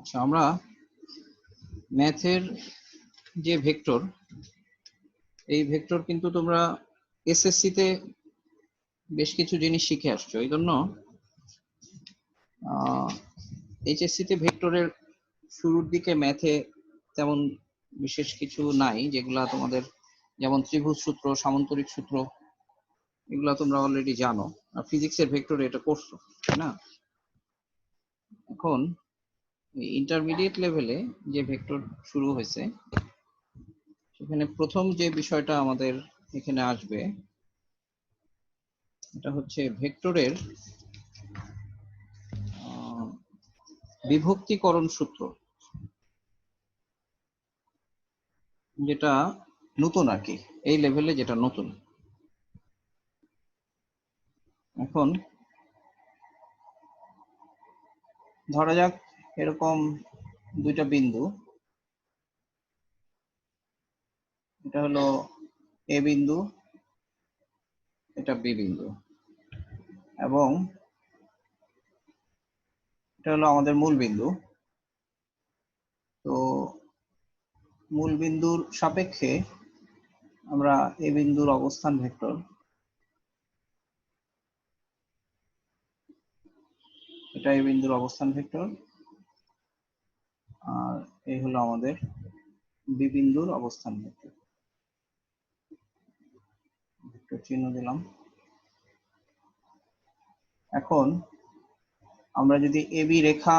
আচ্ছা, আমরা ম্যাথের যে ভেক্টর, এই ভেক্টর কিন্তু তোমরা এসএসসি তে বেশ কিছু জিনিস শিখে আসছো। এই জন্য এইচএসসি তে ভেক্টরের শুরুর দিকে ম্যাথে তেমন বিশেষ কিছু নাই, যেগুলা তোমাদের যেমন ত্রিভুজ সূত্র, সামান্তরিক সূত্র, এগুলা তোমরা অলরেডি জানো। আর ফিজিক্সের ভেক্টরে এটা করছো, তাই না? এখন ইন্টারমিডিয়েট লেভেলে যে ভেক্টর শুরু হয়েছে, সেখানে প্রথম যে বিষয়টা আমাদের এখানে আসবে, এটা হচ্ছে ভেক্টরের বিভক্তিকরণ সূত্র, যেটা নতুন আর কি, এই লেভেলে যেটা নতুন। এখন ধরা যাক এরকম দুইটা বিন্দু, এটা হলো এ বিন্দু, এটা বি বিন্দু, এবং এটা হলো আমাদের মূল বিন্দু। তো মূল বিন্দুর সাপেক্ষে আমরা এ বিন্দুর অবস্থান ভেক্টর, এটা এ বিন্দুর অবস্থান ভেক্টর, আর এই হলো আমাদের বি বিন্দুর অবস্থান ভেক্টর। ভেক্টর চিহ্ন দিলাম। এখন আমরা যদি এবি রেখা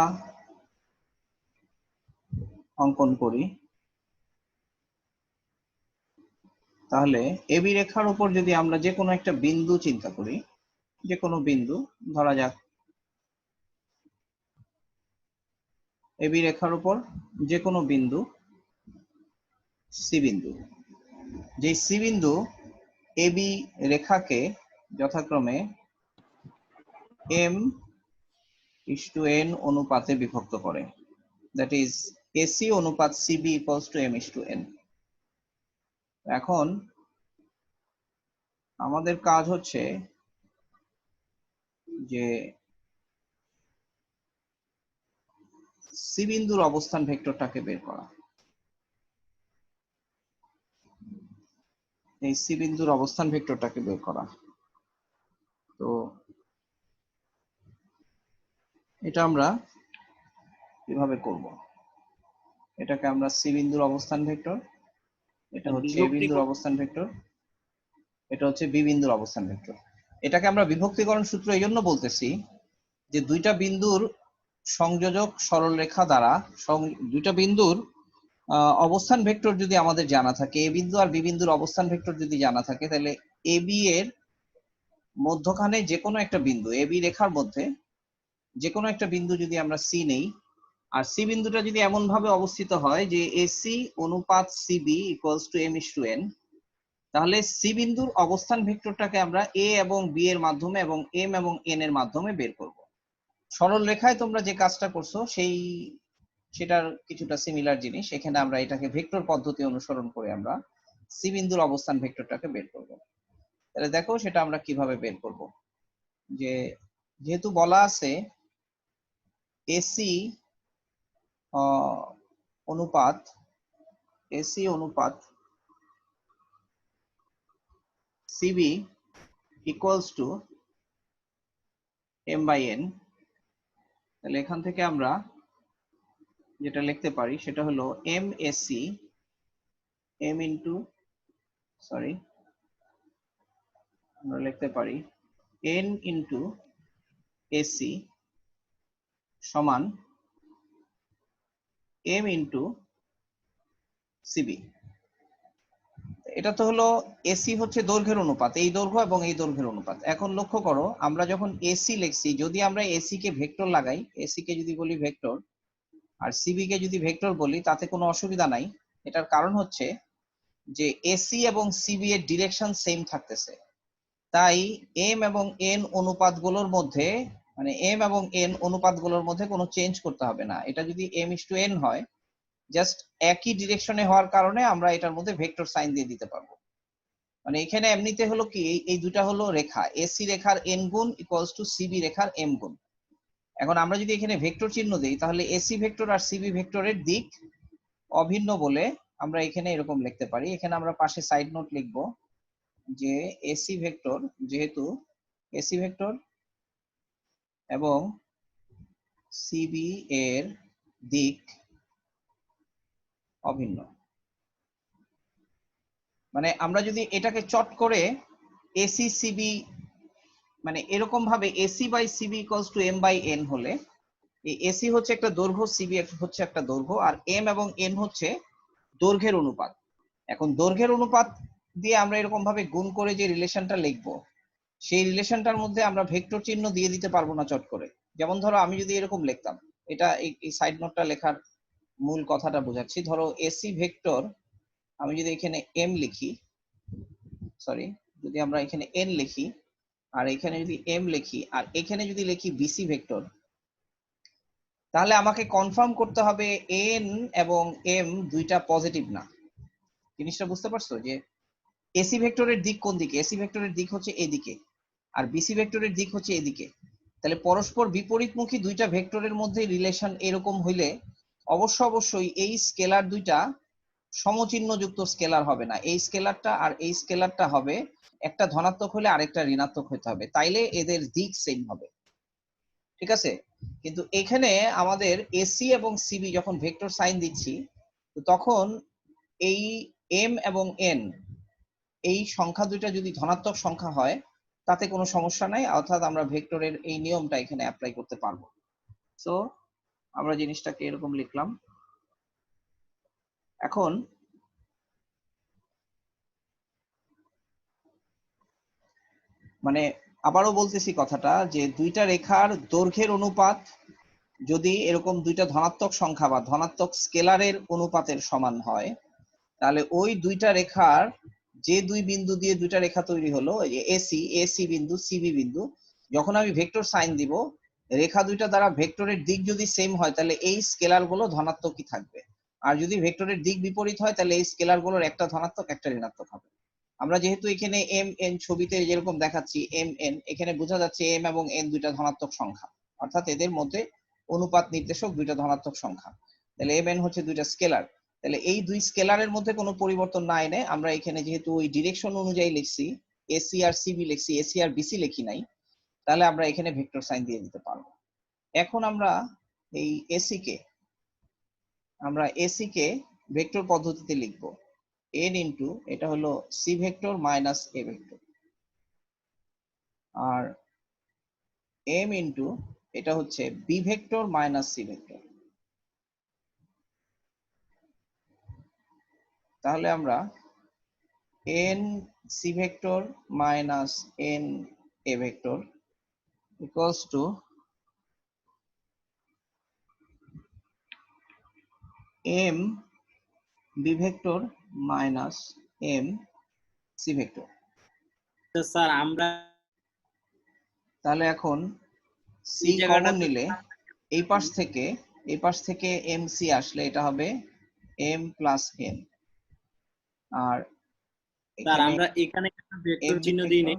অঙ্কন করি, তাহলে এবি রেখার উপর যদি আমরা যে কোনো একটা বিন্দু চিন্তা করি, যে কোনো বিন্দু, ধরা যাক এবি রেখার উপর যে কোনো বিন্দু সি বিন্দু, যে সি বিন্দু এবি রেখাকে যথাক্রমে m:n অনুপাতে বিভক্ত করে, দ্যাট ইজ এসি অনুপাত সিবি ইকুয়ালস টু m:n। এখন আমাদের কাজ হচ্ছে যে সি বিন্দুর অবস্থান ভেক্টরটাকে বের করা। এই সি বিন্দুর অবস্থান ভেক্টরটাকে বের করা, তো এটা আমরা কিভাবে করব? এটাকে আমরা সি বিন্দুর অবস্থান ভেক্টর, এটা হচ্ছে এ বিন্দুর অবস্থান ভেক্টর, এটা হচ্ছে বি বিন্দুর অবস্থান ভেক্টর। এটাকে আমরা বিভক্তিকরণ সূত্র এই জন্য বলতেছি যে দুইটা বিন্দুর সংযোজক সরলরেখা দ্বারা দুইটা বিন্দুর অবস্থান ভেক্টর যদি আমাদের জানা থাকে, এ বিন্দু আর বি বিন্দুর অবস্থান ভেক্টর যদি জানা থাকে, তাহলে এ বি এর মধ্যখানে যে কোনো একটা বিন্দু, এ বি রেখার মধ্যে যে কোনো একটা বিন্দু যদি আমরা সি নেই, আর সি বিন্দুটা যদি এমন ভাবে অবস্থিত হয় যে এসি অনুপাত সিবি ইকুয়ালস টু m:n, তাহলে সি বিন্দুর অবস্থান ভেক্টরটাকে আমরা এ এবং বি এর মাধ্যমে এবং এম এবং এন এর মাধ্যমে বের করব। সরল রেখায় তোমরা যে কাজটা করছো সেটার কিছুটা সিমিলার জিনিস। এখানে আমরা এটাকে ভেক্টর পদ্ধতি অনুসরণ করে আমরা সি বিন্দুর অবস্থান ভেক্টরটাকে বের করব। তাহলে দেখো সেটা আমরা কিভাবে বের করব। যেহেতু বলা আছে এসি অনুপাত সিবি ইকুয়ালস টু m/n, তাহলে এখান থেকে আমরা যেটা লিখতে পারি সেটা হলো m/ac আমরা লিখতে পারি n/ac সমান m/cb। এটা তো হলো এসি হচ্ছে দৈর্ঘ্যের অনুপাত, এই দৈর্ঘ্য এবং এই দৈর্ঘ্যের অনুপাত। এখন লক্ষ্য করো, আমরা যখন এসি লিখছি, যদি আমরা এসি কে ভেক্টর লাগাই, এসি কে যদি বলি ভেক্টর আর সিবি কে যদি ভেক্টর বলি, তাতে কোনো অসুবিধা নাই। এটার কারণ হচ্ছে যে এসি এবং সিবি এর ডিরেকশন সেম থাকতেছে, তাই এম এবং এন অনুপাতগুলোর মধ্যে, মানে এম এবং এন অনুপাতগুলোর মধ্যে কোনো চেঞ্জ করতে হবে না। এটা যদি m:n হয়, জাস্ট একই ডিরেকশনে হওয়ার কারণে আমরা এটার মধ্যে ভেক্টর সাইন দিয়ে দিতে পারবো। মানে এখানে এমনিতে হলো কি, এই দুটা হলো রেখা, এসি রেখার এন গুণ ইকুয়ালস টু সিবি রেখার এম গুণ। এখন আমরা যদি এখানে ভেক্টর চিহ্ন দেই তাহলে এসি ভেক্টর আর সিবি ভেক্টরের দিক অভিন্ন বলে আমরা এখানে এরকম লিখতে পারি। এখানে আমরা পাশে সাইড নোট লিখব যে এসি ভেক্টর, যেহেতু এসি ভেক্টর এবং সিবি এর দিক অভিন্ন। মানে আমরা যদি এটাকে চট করে এসি সিবি মানে এরকম ভাবে AC by CB equals to M by N হলে, এই এসি হচ্ছে একটা দৈর্ঘ্য, সিবি হচ্ছে একটা দৈর্ঘ্য, আর এম এবং এন হচ্ছে দৈর্ঘ্যের অনুপাত। এখন দৈর্ঘ্যের অনুপাত দিয়ে আমরা এরকম ভাবে গুণ করে যে রিলেশনটা লিখবো, সেই রিলেশনটার মধ্যে আমরা ভেক্টর চিহ্ন দিয়ে দিতে পারবো না চট করে। যেমন ধরো আমি যদি এরকম লিখতাম, এটা এই সাইড নোটটা লেখার মূল কথাটা বোঝাচ্ছি। ধরো এসি ভেক্টর, আমি যদি এখানে এম লিখি, সরি, যদি আমরা এখানে এন লিখি আর এখানে যদি এম লিখি আর এখানে যদি লিখি বিসি ভেক্টর, তাহলে আমাকে কনফার্ম করতে হবে এন এবং এম দুইটা পজিটিভ না। জিনিসটা বুঝতে পারছো যে এসি ভেক্টরের দিক কোন দিকে? এসি ভেক্টরের দিক হচ্ছে এদিকে আর বিসি ভেক্টরের দিক হচ্ছে এদিকে। তাহলে পরস্পর বিপরীতমুখী দুইটা ভেক্টরের মধ্যে রিলেশন এরকম হইলে অবশ্যই এই স্কেলার দুইটা সমচিহ্নযুক্ত স্কেলার হবে না। এই স্কেলারটা আর এই স্কেলারটা হবে, একটা ধনাত্মক হলে আরেকটা ঋণাত্মক হতে হবে, তাইলে এদের দিক সেম হবে। ঠিক আছে? কিন্তু এখানে আমাদের এসি এবং সিবি যখন ভেক্টর সাইন দিচ্ছি, তখন এই এম এবং এন এই সংখ্যা দুইটা যদি ধনাত্মক সংখ্যা হয় তাতে কোনো সমস্যা নাই, অর্থাৎ আমরা ভেক্টরের এই নিয়মটা এখানে অ্যাপ্লাই করতে পারবো। সো আমরা জিনিসটাকে এরকম লিখলাম। এখন মানে আবারও বলতেছি কথাটা, যে দুইটা রেখার দৈর্ঘ্যের অনুপাত যদি এরকম দুইটা ধনাত্মক সংখ্যা বা ধনাত্মক স্কেলারের অনুপাতের সমান হয়, তাহলে ওই দুইটা রেখার যে দুই বিন্দু দিয়ে দুইটা রেখা তৈরি হলো, এসি বিন্দু, সিবি বিন্দু, যখন আমি ভেক্টর সাইন দিব, রেখা দুইটা দ্বারা ভেক্টরের দিক যদি সেম হয় তাহলে এই স্কেলার গুলো ধনাত্মকই থাকবে, আর যদি ভেক্টরের দিক বিপরীত হয় তাহলে এই স্কেলার গুলোর একটা ধনাত্মক একটা ঋণাত্মক হবে। আমরা যেহেতু এখানে এম এন ছবিতে যেরকম দেখাচ্ছি এম এন, এখানে বোঝা যাচ্ছে এম এবং এন দুইটা ধনাত্মক সংখ্যা, অর্থাৎ এদের মধ্যে অনুপাত নির্দেশক দুইটা ধনাত্মক সংখ্যা। তাহলে এম এন হচ্ছে দুইটা স্কেলার। তাহলে এই দুই স্কেলারের মধ্যে কোনো পরিবর্তন না এনে আমরা এখানে যেহেতু ওই ডিরেকশন অনুযায়ী লিখছি, এসি আর সিবি লিখছি, এসি আর বিসি লিখি নাই, তাহলে আমরা এখানে ভেক্টর সাইন দিয়ে দিতে পারবো। এখন আমরা এই এসি কে ভেক্টর পদ্ধতিতে লিখবো এন ইন্টু, এটা হলো C vector minus A vector, আর এম ইন্টু এটা হচ্ছে B vector minus C vector. তাহলে আমরা N C vector minus N A vector equals to M B vector minus M C vector. Sir আমরা তাহলে এখন সি কমন নিলে এই পাশ থেকে এম সি আসলে এটা হবে এম প্লাস এন, আর স্যার আমরা এখানে একটা ভেক্টর চিহ্ন দেই নাই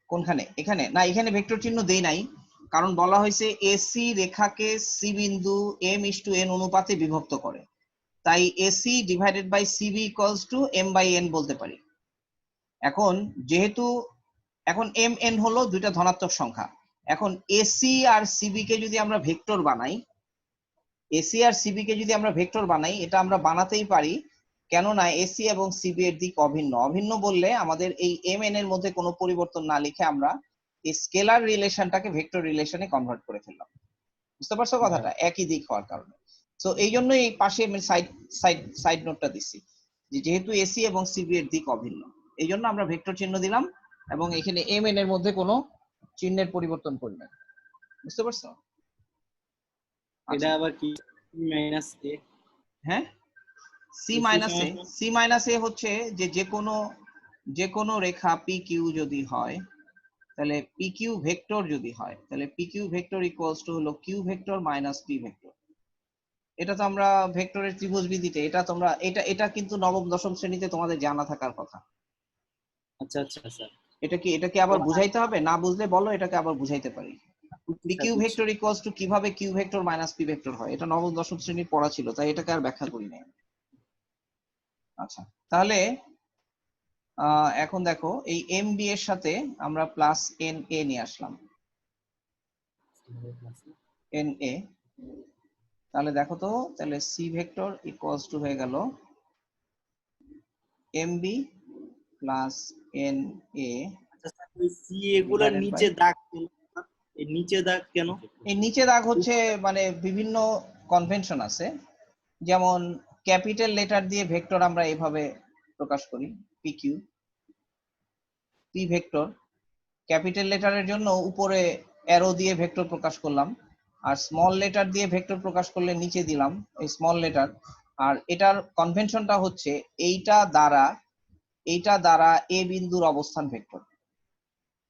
কোনখানে? এখানে না, এখানে ভেক্টর চিহ্ন দেই নাই, কারণ বলা হয়েছে এসি রেখাকে সি বিন্দু এম ইস টু এন অনুপাতে বিভক্ত করে, তাই AC divided by CB equals to M by N বলতে পারি। এখন যেহেতু এখন এম এন হলো দুইটা ধনাত্মক সংখ্যা, এখন এসি আর সিবি কে যদি আমরা ভেক্টর বানাই, এটা আমরা বানাতেই পারি, কেননা এসি এবং সিবি এর দিক অভিন্ন বললে আমাদের এই এম এন এর মধ্যে কোনো পরিবর্তন না লিখে আমরা এই স্কেলার রিলেশনটাকে ভেক্টর রিলেশনে কনভার্ট করে ফেললাম। বুঝতে পারছো কথাটা? একই দিক হওয়ার কারণে। সো এই জন্য এই পাশে আমি সাইড নোটটা দিচ্ছি যে যেহেতু এসি এবং সিবি এর দিক অভিন্ন, এই জন্য আমরা ভেক্টর চিহ্ন দিলাম এবং এখানে এম এন এর মধ্যে কোনো চিহ্নের পরিবর্তন করি না। বুঝতে পারছো? এটা আবার কি মাইনাস এ? হ্যাঁ, সি মাইনাস এ হচ্ছে যে কোনো রেখা পি কিউ যদি হয়, তাহলে পি কিউ ভেক্টর যদি হয়, তাহলে P Q vector equals to হলো Q vector minus P vector. এটা তো আমরা ভেক্টরের ত্রিভুজবিধিতে এটা কিন্তু নবম দশম শ্রেণীতে তোমাদের জানা থাকার কথা। আচ্ছা আচ্ছা স্যার, এটা কি আবার বুঝাইতে হবে? না বুঝলে বলো, এটাকে আবার বুঝাইতে পারি। P Q vector equals to কিভাবে Q vector minus P vector হয়, এটা নবম দশম শ্রেণীর পড়া ছিল, তাই এটাকে আর ব্যাখ্যা করি নাই। আচ্ছা, তাহলে এখন দেখো এই এম বি এর সাথে আমরা প্লাস এন এ নিয়ে আসলাম, এন এ। তাহলে দেখো তো, তাহলে সি ভেক্টর ইকুয়ালস টু হয়ে গেল M B plus N A. C এগুলোর নিচে দাগ কেন? এই নিচে দাগ কেন? এই নিচে দাগ হচ্ছে মানে বিভিন্ন কনভেনশন আছে, যেমন ক্যাপিটাল লেটার দিয়ে ভেক্টর আমরা এভাবে প্রকাশ করি, P Q. P vector capital লেটারের জন্য উপরে অ্যারো দিয়ে ভেক্টর প্রকাশ করলাম, আর স্মল লেটার দিয়ে ভেক্টর প্রকাশ করলে নিচে দিলাম এই স্মল লেটার। আর এটার কনভেনশনটা হচ্ছে এইটা দ্বারা এ বিন্দুর অবস্থান ভেক্টর,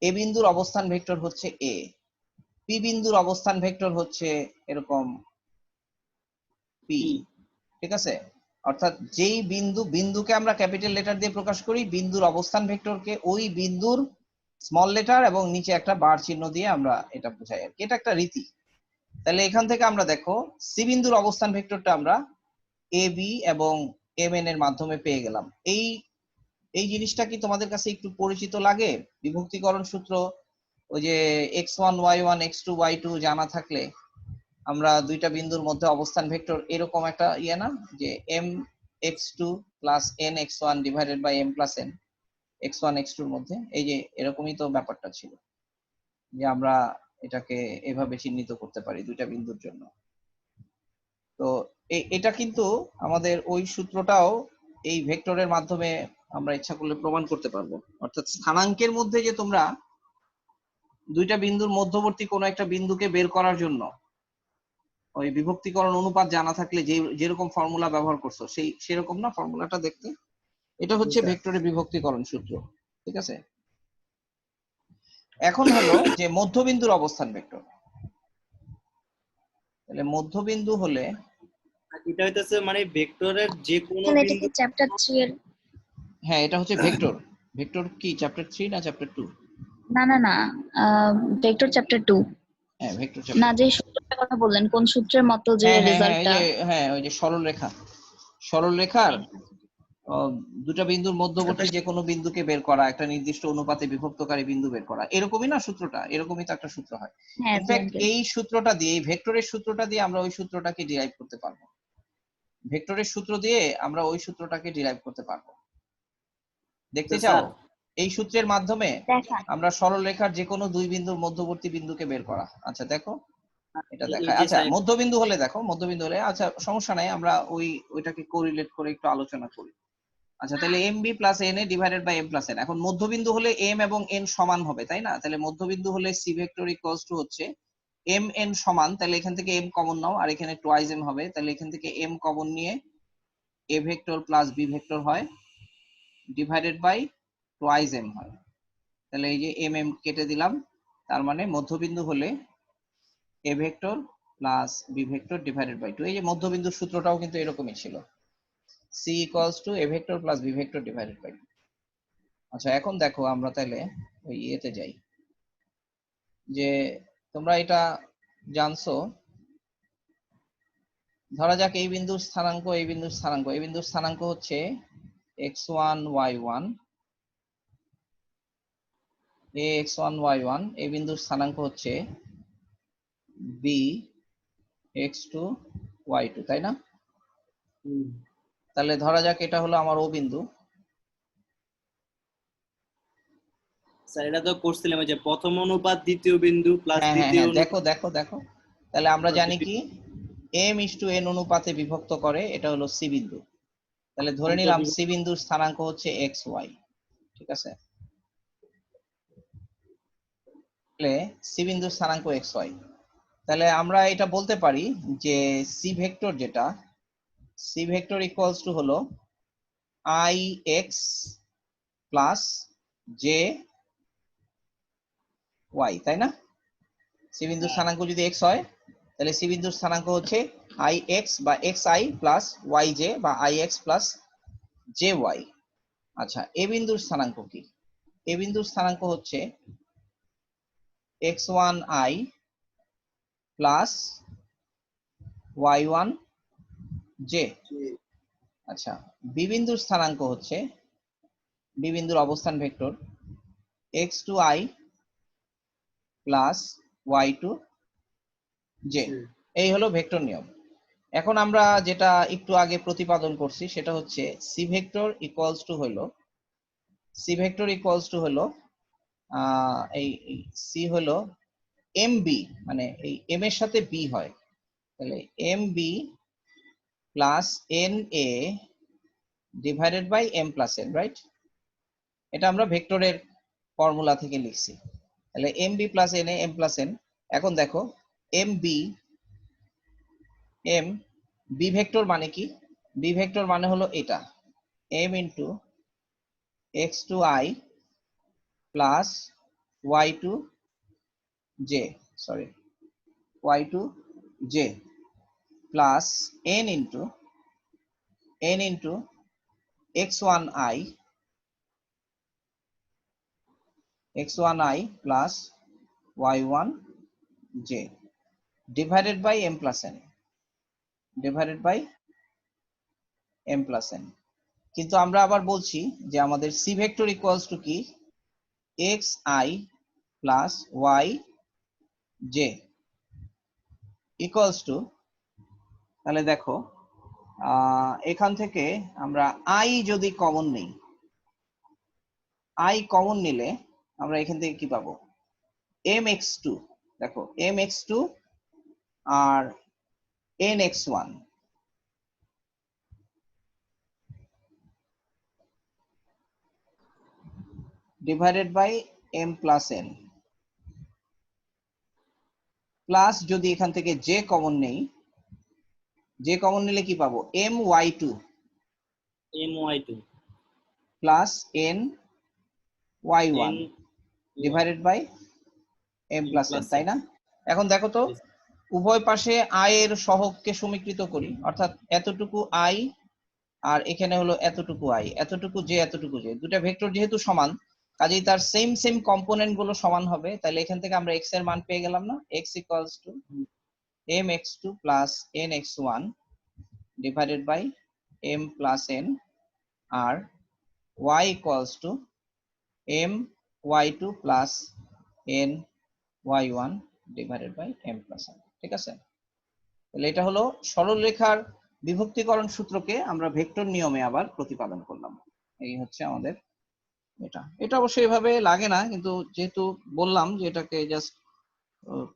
এ বিন্দুর অবস্থান ভেক্টর হচ্ছে এ, পি বিন্দুর অবস্থান ভেক্টর হচ্ছে এরকম পি। ঠিক আছে, অর্থাৎ যেই বিন্দুকে আমরা ক্যাপিটাল লেটার দিয়ে প্রকাশ করি, বিন্দুর অবস্থান ভেক্টরকে ওই বিন্দুর স্মল লেটার এবং নিচে একটা বার চিহ্ন দিয়ে আমরা এটা বোঝাই আর কি, এটা একটা রীতি। তাহলে এখান থেকে আমরা দেখো সি বিন্দুর অবস্থান ভেক্টরটা আমরা এ বি এবং এম এন এর মাধ্যমে পেয়ে গেলাম। এই জিনিসটা কি তোমাদের কাছে একটু পরিচিত লাগে? বিভক্তিকরণ সূত্র, ওই যে x1 y1 x2 y2 জানা থাকলে আমরা দুইটা বিন্দুর মধ্যে অবস্থান ভেক্টর এরকম একটা ইয়ে না, যে m x2 plus n x1 divided by m plus n x1 x2 এর মধ্যে, এই যে এরকমই তো ব্যাপারটা ছিল, যে আমরা এটাকে এভাবে চিহ্নিত করতে পারি দুইটা বিন্দুর জন্য। তো এটা কিন্তু আমাদের ওই সূত্রটাও এই ভেক্টরের মাধ্যমে আমরা ইচ্ছা করলে প্রমাণ করতে পারবো। অর্থাৎ স্থানাঙ্কের মধ্যে যে তোমরা দুইটা বিন্দুর মধ্যবর্তী কোনো একটা বিন্দুকে বের করার জন্য ওই বিভক্তিকরণ অনুপাত জানা থাকলে যেরকম ফর্মুলা ব্যবহার করছো সেরকম না ফর্মুলাটা দেখতে, এটা হচ্ছে ভেক্টরের বিভক্তিকরণ সূত্র। ঠিক আছে, এখন হলো যে মধ্যবিন্দুর অবস্থান ভেক্টর। তাহলে মধ্যবিন্দু হলে এটা হইতেছে মানে ভেক্টরের যে কোনো এটা কি চ্যাপ্টার 3 এর? হ্যাঁ, এটা হচ্ছে ভেক্টর। ভেক্টর কি চ্যাপ্টার 3 না চ্যাপ্টার 2? না ভেক্টর চ্যাপ্টার 2 হ্যাঁ, ভেক্টর না, চ্যাপ্টার। যে সূত্রটার কথা বললেন কোন সূত্রের মতো যে রেজাল্টটা? হ্যাঁ, ওই যে সরলরেখার দুটা বিন্দুর মধ্যবর্তী যে কোনো বিন্দুকে বের করা, একটা নির্দিষ্ট অনুপাতে বিভক্তকারী বিন্দু বের করা, এরকমই না সূত্রটা? এরকমই তো একটা সূত্র হয়। হ্যাঁ, ইনফ্যাক্ট এই সূত্রটা দিয়ে, এই ভেক্টরের সূত্রটা দিয়ে আমরা ওই সূত্রটাকে ডিরাইভ করতে পারবো। ভেক্টরের সূত্র দিয়ে আমরা ওই সূত্রটাকে ডিরাইভ করতে পারবো। দেখতে চাও? এই সূত্রের মাধ্যমে দেখান। আমরা সরলরেখার যে কোনো দুই বিন্দুর মধ্যবর্তী বিন্দুকে বের করা। আচ্ছা দেখো, এটা দেখায়। এই যে আচ্ছা মধ্যবিন্দু হলে দেখো, মধ্যবিন্দু হলে আচ্ছা সমস্যা নাই, আমরা ওইটাকে কোরিলেট করে একটু আলোচনা করি। আচ্ছা, তাহলে m B plus N a divided by m plus n. এখন মধ্যবিন্দু হলে এম এবং এন সমান হবে, তাই না? তাহলে মধ্যবিন্দু হলে সি ভেক্টর ইকুয়ালস টু হচ্ছে এম এন সমান, তাহলে এখান থেকে এম কমন নাও, আর এখানে টুয়াইস এম হবে, তাহলে এখান থেকে এম কমন নিয়ে a vector plus b vector হয় ডিভাইডেড বাই টুয়াইস এম হয়। তাহলে এই যে এম এম কেটে দিলাম, তার মানে মধ্যবিন্দু হলে a vector plus b vector divided by 2। এই যে মধ্যবিন্দুর সূত্রটাও কিন্তু এরকমই ছিল, c equals to a vector plus b vector divided by 2। আচ্ছা, এখন দেখো আমরা তাহলে ওই ইয়েতে যাই, যে তোমরা এটা জানছো, ধরা যাক এই বিন্দুর স্থানাঙ্ক, এই বিন্দুর স্থানাঙ্ক, এই বিন্দুর স্থানাঙ্ক হচ্ছে x1 y1, x1 y1, এই বিন্দুর স্থানাঙ্ক হচ্ছে b x2 y2, তাই না? তাহলে ধরা যাক এটা হলো আমার ও বিন্দু। স্যার এটা তো করছিলাম যে প্রথম অনুপাত দ্বিতীয় বিন্দু প্লাস হ্যাঁ, দ্বিতীয় দেখো তাহলে আমরা জানি কি m:n অনুপাতে বিভক্ত করে, এটা হলো সি বিন্দু। তাহলে ধরে নিলাম সি বিন্দুর স্থানাঙ্ক হচ্ছে xy। ঠিক আছে, তাহলে সি বিন্দুর স্থানাঙ্ক xy। তাহলে আমরা এটা বলতে পারি যে সি ভেক্টর যেটা, সি ভেক্টর ইকুয়ালস টু হলো ix প্লাস জে ওয়াই, তাই না? সি বিন্দুর স্থানাঙ্ক যদি x হয়, তাহলে সি বিন্দুর স্থানাঙ্ক হচ্ছে ix বা xi প্লাস yj বা ix প্লাস jy। আচ্ছা, এ বিন্দুর স্থানাঙ্ক কি? এ বিন্দুর স্থানাঙ্ক হচ্ছে x1i প্লাস y1 j। আচ্ছা, বি বিন্দুর স্থানাঙ্ক হচ্ছে, বি বিন্দুর অবস্থান vector x2i plus y2 j। এই হলো ভেক্টর নিয়ম। এখন আমরা যেটা একটু আগে প্রতিপাদন করছি সেটা হচ্ছে সি ভেক্টর ইকুয়ালস টু হলো, সি ভেক্টর ইকুয়ালস টু হলো এই সি হলো এম বি, মানে এই এম এর সাথে বি হয়, তাহলে m B plus N a divided by m plus n, right? এটা আমরা ভেক্টরের ফর্মুলা থেকে লিখছি। তাহলে m B plus N a m plus n. এখন দেখো m b, m B vector মানে কি? বি ভেক্টর মানে হলো এটা, m into x two i plus y two j, sorry y two j plus n into x one i plus y one j divided by m plus n, divided by m plus n. কিন্তু আমরা আবার বলছি যে আমাদের c vector equals to কি? X i plus y j equals to, তাহলে দেখো এখান থেকে আমরা আই যদি কমন নিই, আই কমন নিলে আমরা এখান থেকে কি পাবো? এম এক্স টু, দেখো এম এক্স টু আর n x one divided by m plus n, plus যদি এখান থেকে জে কমন নেই, জে কমন নিলে কি পাবো? M y two plus n y one divided by m plus n, তাই না? এখন দেখো তো উভয় পাশে আই এর সহগকে সমীকৃত করি, অর্থাৎ এতটুকু আই আর এখানে হলো এতটুকু আই, এতটুকু জে এতটুকু জে, দুটা ভেক্টর যেহেতু সমান কাজেই তার সেম কম্পোনেন্ট গুলো সমান হবে। তাহলে এখান থেকে আমরা এক্স এর মান পেয়ে গেলাম না? X equals to m x two plus n x one divided by m plus n, আর y equals to m y two plus n y one divided by m plus n. ঠিক আছে? তাহলে এটা হলো সরলরেখার বিভক্তিকরণ সূত্রকে আমরা ভেক্টর নিয়মে আবার প্রতিপাদন করলাম। এই হচ্ছে আমাদের এটা। এটা অবশ্যই এভাবে লাগে না, কিন্তু যেহেতু বললাম যে এটাকে জাস্ট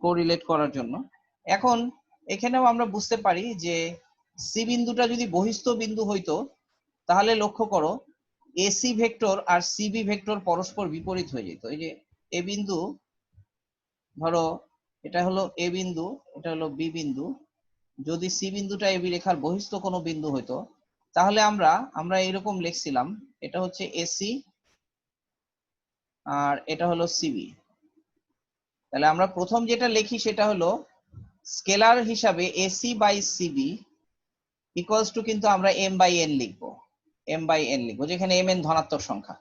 কোরিলেট করার জন্য। এখন এখানেও আমরা বুঝতে পারি যে সি বিন্দুটা যদি বহিস্থ বিন্দু হইতো তাহলে লক্ষ্য করো এসি ভেক্টর আর সিবি ভেক্টর পরস্পর বিপরীত হয়ে যেত। এই যে এ বিন্দু, ধরো এটা হলো এ বিন্দু, এটা হলো বি বিন্দু, যদি সি বিন্দুটা এবি রেখার বহিস্থ কোনো বিন্দু হইতো তাহলে আমরা এরকম লিখছিলাম, এটা হচ্ছে এসি আর এটা হলো সিবি। তাহলে আমরা প্রথম যেটা লিখি সেটা হলো স্কেলার হিসাবে AC by CB equals to, কিন্তু আমরা এম বাই এন লিখবো, এম বাই এন লিখবো, যেখানে এম এন ধনাত্মক সংখ্যা।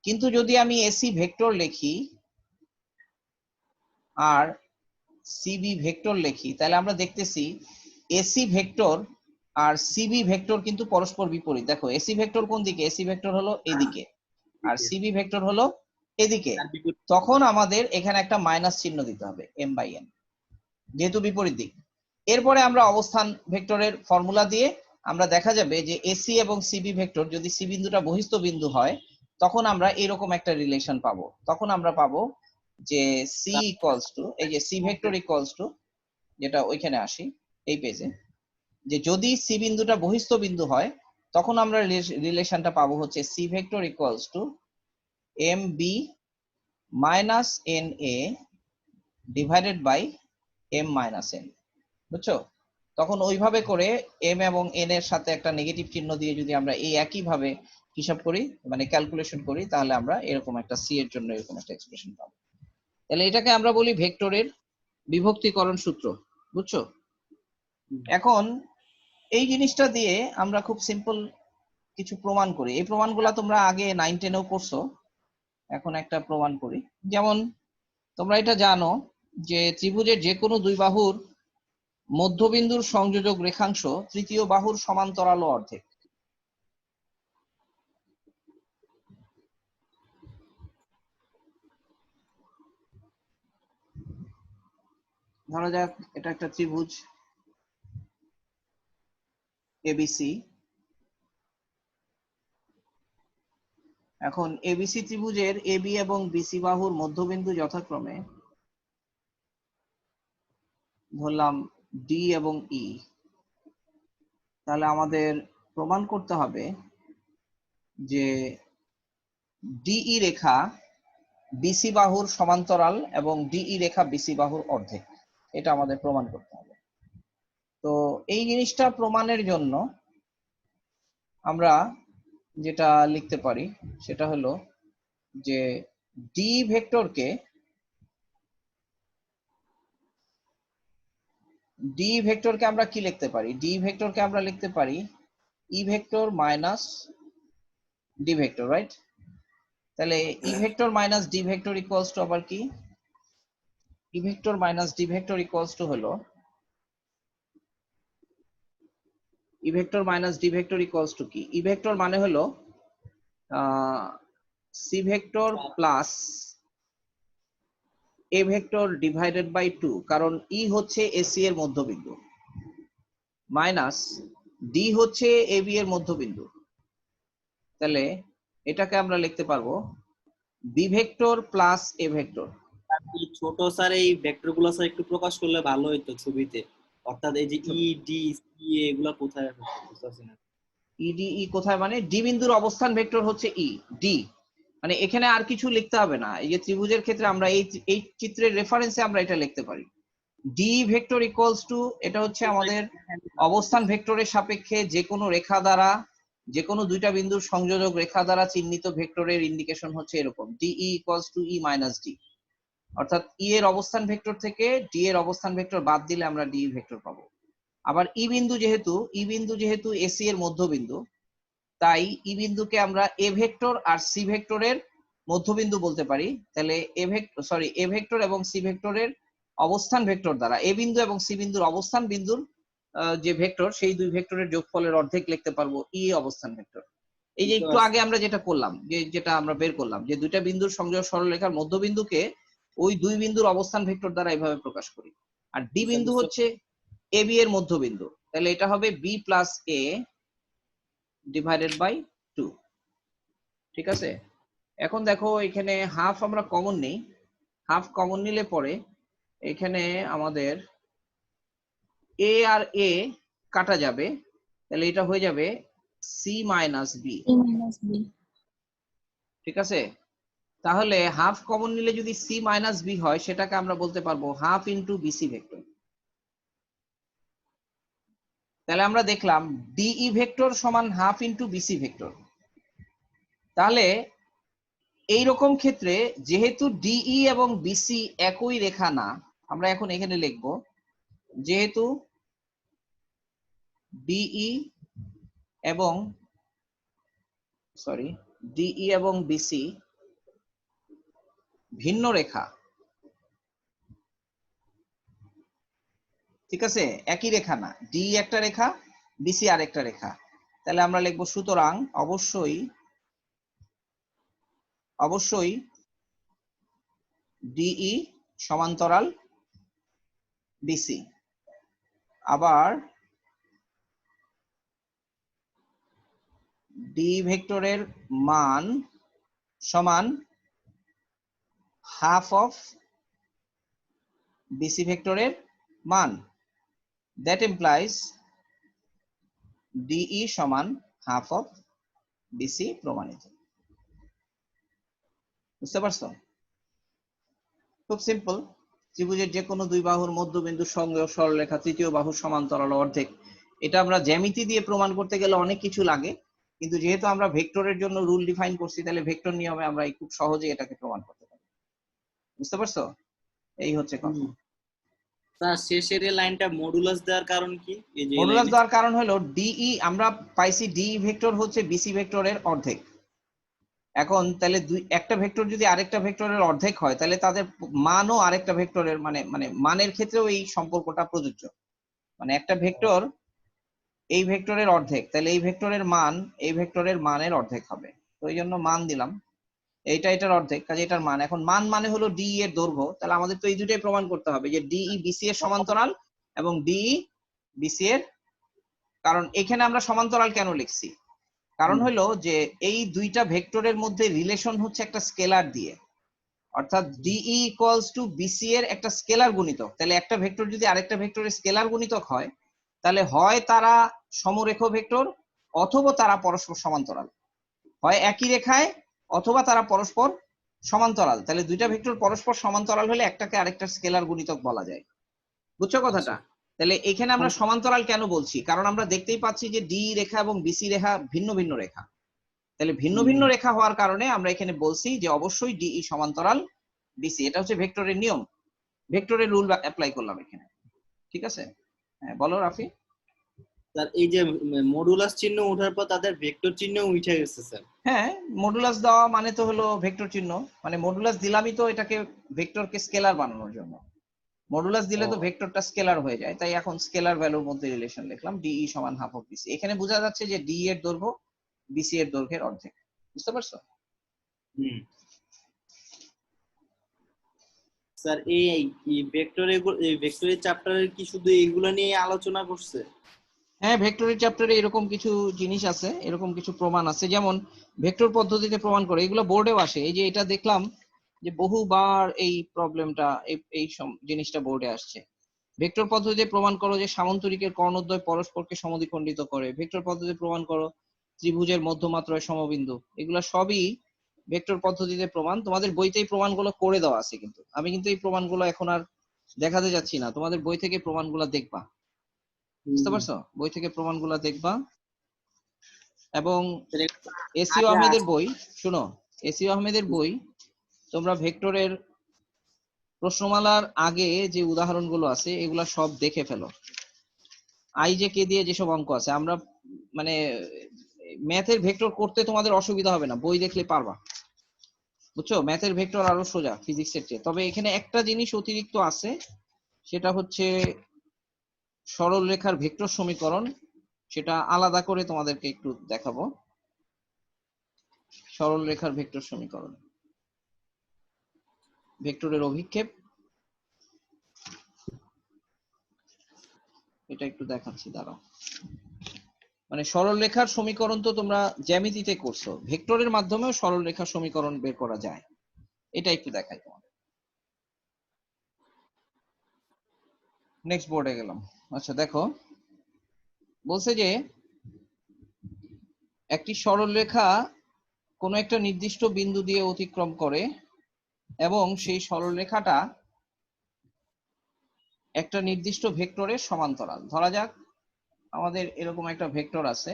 কিন্তু যদি আমি এসি ভেক্টর লিখি আর সিবি ভেক্টর লিখি তাহলে আমরা দেখতেছি এসি ভেক্টর আর সিবি ভেক্টর কিন্তু পরস্পর বিপরীত। দেখো এসি ভেক্টর কোন দিকে? এসি ভেক্টর হলো এদিকে আর সিবি ভেক্টর হলো এদিকে। তখন আমাদের এখানে একটা মাইনাস চিহ্ন দিতে হবে এম বাই এন, যেহেতু বিপরীত দিক। এরপরে আমরা অবস্থান ভেক্টরের ফর্মুলা দিয়ে আমরা দেখা যাবে যে এসি এবং সিবি ভেক্টর যদি সি বিন্দুটা বহিস্থ বিন্দু হয় তখন আমরা এরকম একটা রিলেশন পাবো। তখন আমরা পাবো যে সি ইকুয়ালস টু, এই যে সি ভেক্টর ইকুয়ালস টু, যেটা ওইখানে আসি এই পেজে, যে যদি সি বিন্দুটা বহিস্থ বিন্দু হয় তখন আমরা রিলেশনটা পাবো হচ্ছে c vector equals to M b minus N a divided by m minus n. বুঝছো? তখন ওইভাবে করে এম এবং এন এর সাথে একটা নেগেটিভ চিহ্ন দিয়ে যদি আমরা এই একই ভাবে হিসাব করি, মানে ক্যালকুলেশন করি, তাহলে আমরা এরকম একটা সি এর জন্য এরকম একটা এক্সপ্রেশন পাবো। তাহলে এটাকে আমরা বলি ভেক্টরের বিভক্তিকরণ সূত্র। বুঝছো? এখন এই জিনিসটা দিয়ে আমরা খুব সিম্পল কিছু প্রমাণ করি। এই প্রমাণগুলো তোমরা আগে 9-10-এও করছো, এখন একটা প্রমাণ করি। যেমন তোমরা এটা জানো যে ত্রিভুজের যে কোনো দুই বাহুর মধ্যবিন্দুর সংযোজক রেখাংশ তৃতীয় বাহুর সমান্তরাল ও অর্ধেক। ধরা যাক এটা একটা ত্রিভুজ এবিসি। এখন এবিসি ত্রিভুজের এবি এবং বিসি বাহুর মধ্যবিন্দু যথাক্রমে ধরলাম ডি এবং ই। তাহলে আমাদের প্রমাণ করতে হবে যে ডিই রেখা বিসি বাহুর সমান্তরাল এবং ডিই রেখা বিসি বাহুর অর্ধেক। এটা আমাদের প্রমাণ করতে হবে। তো এই জিনিসটা প্রমাণের জন্য আমরা যেটা লিখতে পারি সেটা হলো যে ডি ভেক্টরকে আমরা কি লিখতে পারি? ডি ভেক্টরকে আমরা লিখতে পারি E vector minus D vector, right? তাহলে E vector minus D vector equals to আবার কি? E vector minus D vector equals to হলো E vector minus D vector equals to কি? ই ভেক্টর মানে হলো C vector plus A vector divided by 2, কারণ ই হচ্ছে AC এর মধ্যবিন্দু, মাইনাস ডি হচ্ছে এবি এর মধ্যবিন্দু। তাহলে এটাকে আমরা লিখতে পারবো বি ভেক্টর প্লাস এ ভেক্টর। ছোট স্যার এই ভেক্টর গুলো স্যার একটু প্রকাশ করলে ভালো হতো ছবিতে, অর্থাৎ এই যে ই ডি সি এগুলা কোথায় বুঝতেছি না। ইডিই কোথায় মানে ডি বিন্দুর অবস্থান ভেক্টর হচ্ছে ই ডি, মানে এখানে আর কিছু লিখতে হবে না। এই যে ত্রিভুজের ক্ষেত্রে আমরা এই চিত্রের রেফারেন্সে আমরা এটা লিখতে পারি ডি ভেক্টর ইকুয়ালস টু, এটা হচ্ছে আমাদের অবস্থান ভেক্টরের সাপেক্ষে যে কোনো রেখা দ্বারা, যে কোনো দুইটা বিন্দুর সংযোজক রেখা দ্বারা চিহ্নিত ভেক্টরের ইন্ডিকেশন হচ্ছে এরকম DE equals to E minus D. অর্থাৎ ই এর অবস্থান ভেক্টর থেকে ডি এর অবস্থান ভেক্টর বাদ দিলে আমরা ডি ভেক্টর পাবো। আবার ই বিন্দু যেহেতু এসি এর মধ্যবিন্দু, তাই ই বিন্দুকে আমরা এ ভেক্টর আর সি ভেক্টরের মধ্যবিন্দু বলতে পারি। তাহলে এ ভেক্টর এবং সি ভেক্টরের অবস্থান ভেক্টর দ্বারা এ বিন্দু এবং সি বিন্দুর অবস্থান বিন্দুর যে ভেক্টর, সেই দুই ভেক্টরের যোগফলের অর্ধেক লিখতে পারবো ই অবস্থান ভেক্টর। এই যে একটু আগে আমরা যেটা করলাম, যেটা আমরা বের করলাম যে দুইটা বিন্দুর সংযোগ সরলরেখার মধ্যবিন্দুকে ওই দুই বিন্দুর অবস্থান ভেক্টর দ্বারা এইভাবে প্রকাশ করি। আর ডি বিন্দু হচ্ছে এ বি এর মধ্যবিন্দু, তাহলে এটা হবে b plus a divided by 2। ঠিক আছে, এখন দেখো এখানে হাফ আমরা কমন নেই, হাফ কমন নিলে পরে এখানে আমাদের এ আর এ কাটা যাবে, তাহলে এটা হয়ে যাবে সি মাইনাস বি। ঠিক আছে, তাহলে হাফ কমন নিলে যদি সি মাইনাস বি হয় সেটাকে আমরা বলতে পারবো হাফ ইন্টু বিসি ভেক্টর। তাহলে আমরা দেখলাম ডিই ভেক্টর সমান হাফ ইন্টু বিসি ভেক্টর। তাহলে এইরকম ক্ষেত্রে যেহেতু ডিই এবং বিসি একই রেখা না, আমরা এখন এখানে লিখব যেহেতু ডিই এবং বিসি ভিন্ন রেখা, ঠিক আছে, একই রেখা না, ডিই একটা রেখা বিসি আর একটা রেখা, তাহলে আমরা লিখব সুতরাং অবশ্যই ডিই সমান্তরাল বিসি। আবার ডি ভেক্টরের মান সমান হাফ অফ বিসি ভেক্টরের মান, দ্যাট ইমপ্লাইজ ডিই সমান হাফ অফ বিসি প্রমাণিত। বুঝতে পারছো? খুব সিম্পল। ত্রিভুজের যে কোনো দুই বাহুর মধ্যবিন্দুর সঙ্গে সরলরেখা তৃতীয় বাহুর সমান্তরাল অর্ধেক, এটা আমরা জ্যামিতি দিয়ে প্রমাণ করতে গেলে অনেক কিছু লাগে, কিন্তু যেহেতু আমরা ভেক্টরের জন্য রুল ডিফাইন করছি, তাহলে ভেক্টর নিয়মে আমরা খুব সহজে এটাকে প্রমাণ করতে পারি। বুঝতে পারছো? এই হচ্ছে কথা। স্যার শেষের এই লাইনটা মডুলাস দেওয়ার কারণ কি? এই যে মডুলাস দেওয়ার কারণ হলো ডিই আমরা পাইছি ডি ভেক্টর হচ্ছে বিসি ভেক্টরের অর্ধেক। এখন তাহলে একটা ভেক্টর যদি আরেকটা ভেক্টরের অর্ধেক হয়, তাহলে তাদের মানও আরেকটা ভেক্টরের মানে মানের ক্ষেত্রেও এই সম্পর্কটা প্রযোজ্য। মানে একটা ভেক্টর এই ভেক্টরের অর্ধেক, তাহলে এই ভেক্টরের মান এই ভেক্টরের মানের অর্ধেক হবে, তো এই জন্য মান দিলাম। এইটা এটার অর্ধেক, কাজে এটার মান। এখন মান মানে হলো ডি এর দৈর্ঘ্য, তাহলে আমাদের তো এই দুটোই প্রমাণ করতে হবে যে ডিই বিসি এর সমান্তরাল এবং ডিই বিসি এর, কারণ এখানে আমরা সমান্তরাল কেন লিখছি, কারণ হলো যে এই দুইটা ভেক্টরের মধ্যে রিলেশন হচ্ছে একটা স্কেলার দিয়ে, অর্থাৎ ডিই ইকুয়ালস টু বিসি এর একটা স্কেলার গুণিতক। তাহলে একটা ভেক্টর যদি আরেকটা ভেক্টরের স্কেলার গুণিতক হয়, তাহলে হয় তারা সমরেখ ভেক্টর অথবা তারা পরস্পর সমান্তরাল, হয় একই রেখায় অথবা তারা পরস্পর সমান্তরাল। তাহলে দুইটা ভেক্টর পরস্পর সমান্তরাল হলে একটাকে আরেকটার স্কেলার গুণিতক বলা যায়। বুঝছো কথাটা? তাহলে এখানে আমরা সমান্তরাল কেন বলছি, কারণ আমরা দেখতেই পাচ্ছি যে ডি রেখা এবং বিসি রেখা ভিন্ন ভিন্ন রেখা, তাহলে ভিন্ন ভিন্ন রেখা হওয়ার কারণে আমরা এখানে বলছি যে অবশ্যই ডিই সমান্তরাল বিসি। এটা হচ্ছে ভেক্টরের নিয়ম, ভেক্টরের রুল অ্যাপ্লাই করলাম এখানে। ঠিক আছে, হ্যাঁ বলো রাফি। স্যার এই যে মডুলাস চিহ্ন ওঠার পর তাদের ভেক্টর চিহ্ন উঠে গেছে স্যার। হ্যাঁ, মডুলাস দেওয়া মানে তো হলো ভেক্টর চিহ্ন, মানে মডুলাস দিলামই তো এটাকে ভেক্টরকে স্কেলার বানানোর জন্য। মডুলাস দিলে তো ভেক্টরটা স্কেলার হয়ে যায়, তাই এখন স্কেলার ভ্যালুর মধ্যে রিলেশন লিখলাম, ডিই সমান হাফ অফ বিসি। এখানে বোঝা যাচ্ছে যে ডি এর দৈর্ঘ্য বিসি এর দৈর্ঘ্যের অর্ধেক। বুঝতে পারছো? স্যার এই ভেক্টরের চ্যাপ্টারের কি শুধু এইগুলা নিয়ে আলোচনা করছে? হ্যাঁ, ভেক্টরের চ্যাপ্টারে এরকম কিছু জিনিস আছে, এরকম কিছু প্রমাণ আছে, যেমন ভেক্টর পদ্ধতিতে প্রমাণ করে, এগুলো বোর্ডেও আসে। এই যে এটা দেখলাম যে বহুবার এই প্রবলেমটা এই জিনিসটা বোর্ডে আসছে। ভেক্টর পদ্ধতিতে প্রমাণ করো যে সামান্তরিকের কর্ণদ্বয় পরস্পরকে সমদ্বিখণ্ডিত করে। ভেক্টর পদ্ধতিতে প্রমাণ করো ত্রিভুজের মধ্যমাত্রায় সমবিন্দু। এগুলো সবই ভেক্টর পদ্ধতিতে প্রমাণ। তোমাদের বইতেই প্রমাণগুলো করে দেওয়া আছে, কিন্তু আমি কিন্তু এই প্রমাণগুলো এখন আর দেখাতে যাচ্ছি না, তোমাদের বই থেকে প্রমাণগুলো দেখবা। বুঝতে পারছো? বই থেকে প্রমাণগুলো দেখবা। এবং এসিও আহমেদের বই, শুনো, এসিও আহমেদের বই তোমরা ভেক্টরের প্রশ্নমালার আগে যে উদাহরণগুলো আছে এগুলা সব দেখে ফেলো। আই যে কে দিয়ে যেসব অঙ্ক আছে, আমরা মানে ম্যাথের ভেক্টর করতে তোমাদের অসুবিধা হবে না, বই দেখলে পারবা। বুঝছো? ম্যাথের ভেক্টর আরো সোজা ফিজিক্সের চেয়ে। তবে এখানে একটা জিনিস অতিরিক্ত আছে, সেটা হচ্ছে সরল রেখার ভেক্টর সমীকরণ। সেটা আলাদা করে তোমাদেরকে একটু দেখাবো। সরল রেখার ভেক্টর সমীকরণ, ভেক্টরের অভিক্ষেপ, এটা একটু দেখাচ্ছি, দাঁড়াও। মানে সরল রেখার সমীকরণ তো তোমরা জ্যামিতিতে করছো, ভেক্টরের মাধ্যমেও সরল রেখার সমীকরণ বের করা যায়, এটা একটু দেখাই তোমাদের। নেক্সট বোর্ডে গেলাম। আচ্ছা দেখো, বলছে যে একটি সরল রেখা কোনো একটা নির্দিষ্ট বিন্দু দিয়ে অতিক্রম করে এবং সেই সরল রেখাটা একটা নির্দিষ্ট ভেক্টরের সমান্তরাল। ধরা যাক আমাদের এরকম একটা ভেক্টর আছে,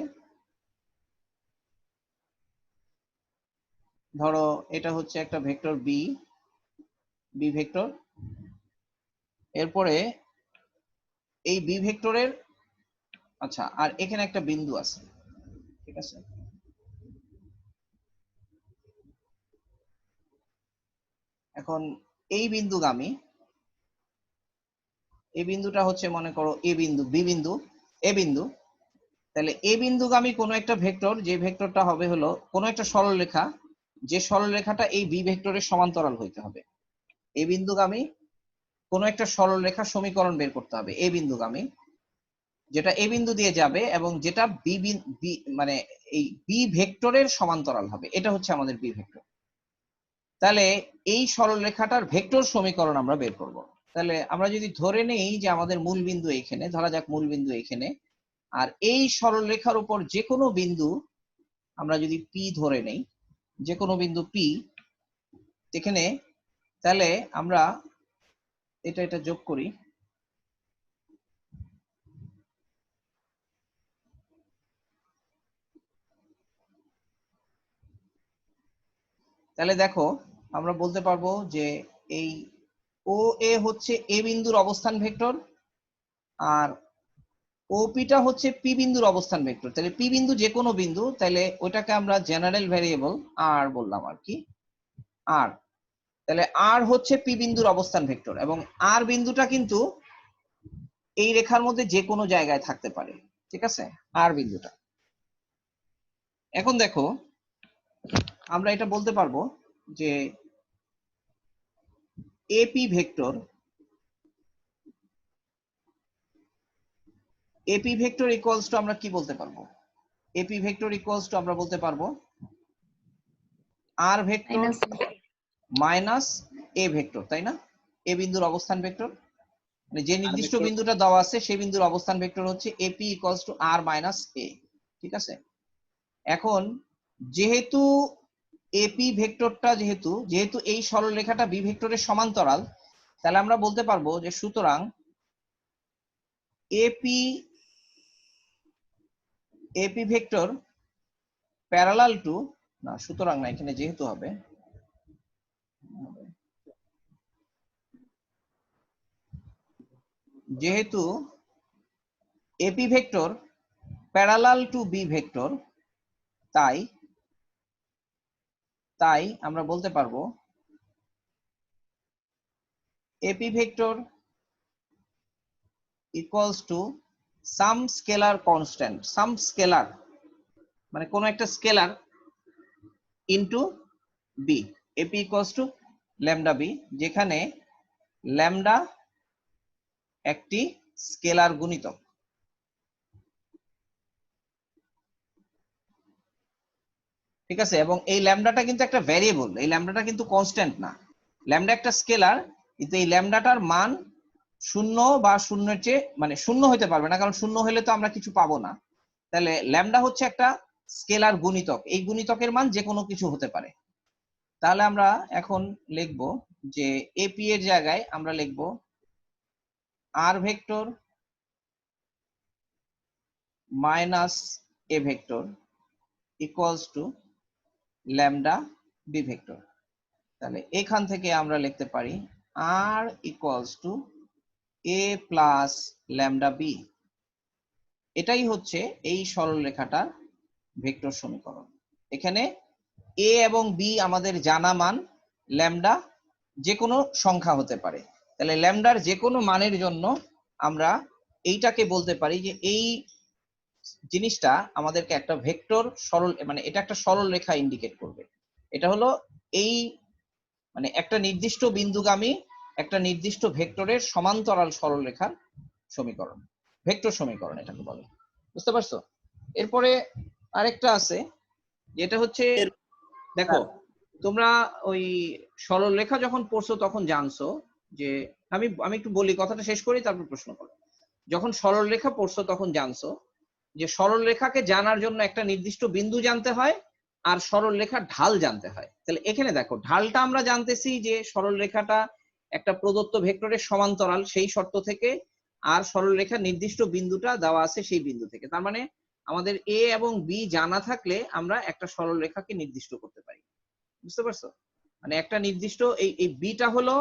ধরো এটা হচ্ছে একটা ভেক্টর বি, বি ভেক্টর। এরপরে এই বি ভেক্টরের, আচ্ছা, আর এখানে একটা বিন্দু আছে, ঠিক আছে। এখন এই বিন্দুগামী, এই বিন্দুটা হচ্ছে মনে করো এ বিন্দু, বি বিন্দু, এ বিন্দু। তাহলে এ বিন্দুগামী কোনো একটা ভেক্টর, যে ভেক্টরটা হবে হলো কোনো একটা সরল রেখা, যে সরল রেখাটা এই বি ভেক্টরের সমান্তরাল হইতে হবে। এ বিন্দুগামী কোনো একটা সরল রেখার সমীকরণ বের করতে হবে, এ বিন্দুগামী, যেটা এ বিন্দু দিয়ে যাবে এবং যেটা মানে এই বি ভেক্টরের সমান্তরাল হবে। এটা হচ্ছে আমাদের বি ভেক্টর। তাহলে এই সরল রেখাটার ভেক্টর সমীকরণ আমরা বের করব। তাহলে আমরা যদি ধরে নেই যে আমাদের মূল বিন্দু এইখানে, ধরা যাক মূল বিন্দু এইখানে, আর এই সরল রেখার উপর যে কোনো বিন্দু আমরা যদি পি ধরে নেই, যে কোনো বিন্দু পি এখানে, তাহলে আমরা এটা যোগ করি। তাহলে দেখো আমরা বলতে পারবো যে এই ও এ হচ্ছে এ বিন্দুর অবস্থান ভেক্টর, আর ওপিটা হচ্ছে পি বিন্দুর অবস্থান ভেক্টর। তাহলে পি বিন্দু যে কোনো বিন্দু, তাহলে ওইটাকে আমরা জেনারেল ভ্যারিয়েবল আর বললাম আর কি, আর। তাহলে আর হচ্ছে পি বিন্দুর অবস্থান ভেক্টর এবং আর বিন্দুটা কিন্তু এই রেখার মধ্যে যে কোনো জায়গায় থাকতে পারে, ঠিক আছে, আর বিন্দুটা। এখন দেখো আমরা এটা বলতে পারবো যে এপি ভেক্টর ইকুয়ালস টু আমরা কি বলতে পারবো? এপি ভেক্টর ইকুয়ালস টু আমরা বলতে পারবো আর ভেক্টর মাইনাস এ ভেক্টর, তাই না? এ বিন্দুর অবস্থান ভেক্টর, মানে যে নির্দিষ্ট বিন্দুটা দেওয়া আছে সেই বিন্দুর অবস্থান ভেক্টর হচ্ছে AP equals to R minus A, ঠিক আছে। এখন যেহেতু এপি ভেক্টরটা যেহেতু এই সরলরেখাটা বি ভেক্টরের সমান্তরাল, তাহলে আমরা বলতে পারবো যে সুতরাং এপি ভেক্টর প্যারালাল টু, না সুতরাং না, এখানে যেহেতু হবে, যেহেতু AP vector parallel to b vector, তাই আমরা বলতে পারবো AP vector equals to some scalar constant, some scalar মানে কোন একটা scalar into b, AP equals to lambda b, যেখানে ল্যামডা একটি স্কেলার গুণিতক, ঠিক আছে। এবং এই ল্যামডাটা কিন্তু একটা ভ্যারিয়েবল, এই ল্যামডাটা কিন্তু কনস্ট্যান্ট না। ল্যামডা একটা স্কেলার, কিন্তু এই ল্যামডাটার মান শূন্য বা শূন্যের চেয়ে মানে শূন্য হতে পারবে না, কারণ শূন্য হলে তো আমরা কিছু পাবো না। তাহলে ল্যামডা হচ্ছে একটা স্কেলার গুণিতক, এই গুণিতকের মান যে কোনো কিছু হতে পারে। তাহলে আমরা এখন লিখব যে এপি এর জায়গায় আমরা লিখব R vector minus A vector equals to lambda B vector. তাহলে এখান থেকে আমরা লিখতে পারি R equals to A plus lambda B. এটাই হচ্ছে এই সরলরেখাটার ভেক্টর সমীকরণ। এখানে এ এবং বি আমাদের জানা মান, ল্যামডা যে কোনো সংখ্যা হতে পারে। তাহলে ল্যামডার যে কোনো মানের জন্য আমরা এইটাকে বলতে পারি যে এই জিনিসটা আমাদেরকে একটা ভেক্টর সরল, মানে এটা একটা সরল রেখা ইন্ডিকেট করবে। এটা হলো এই মানে একটা নির্দিষ্ট বিন্দুগামী একটা নির্দিষ্ট ভেক্টরের সমান্তরাল সরল রেখার সমীকরণ, ভেক্টর সমীকরণ এটাকে বলে। বুঝতে পারছো? এরপরে আরেকটা আছে যেটা হচ্ছে, দেখো তোমরা ওই সরল রেখা যখন পড়ছো তখন জানছো যে, আমি একটু বলি, কথাটা শেষ করি তারপর প্রশ্ন করো। যখন সরল রেখা পড়ছো তখন জানছো যে সরল রেখাকে জানার জন্য একটা নির্দিষ্ট বিন্দু জানতে হয় আর সরল রেখার ঢাল জানতে হয়। তাহলে এখানে দেখো ঢালটা আমরা জানতেছি যে সরল রেখাটা একটা প্রদত্ত ভেক্টরের সমান্তরাল সেই শর্ত থেকে, আর সরল রেখার নির্দিষ্ট বিন্দুটা দেওয়া আছে সেই বিন্দু থেকে। তার মানে আমাদের এ এবং বি জানা থাকলে আমরা একটা সরল রেখাকে নির্দিষ্ট করতে পারি। বুঝতে পারছো? মানে একটা নির্দিষ্ট এই বিটা হলো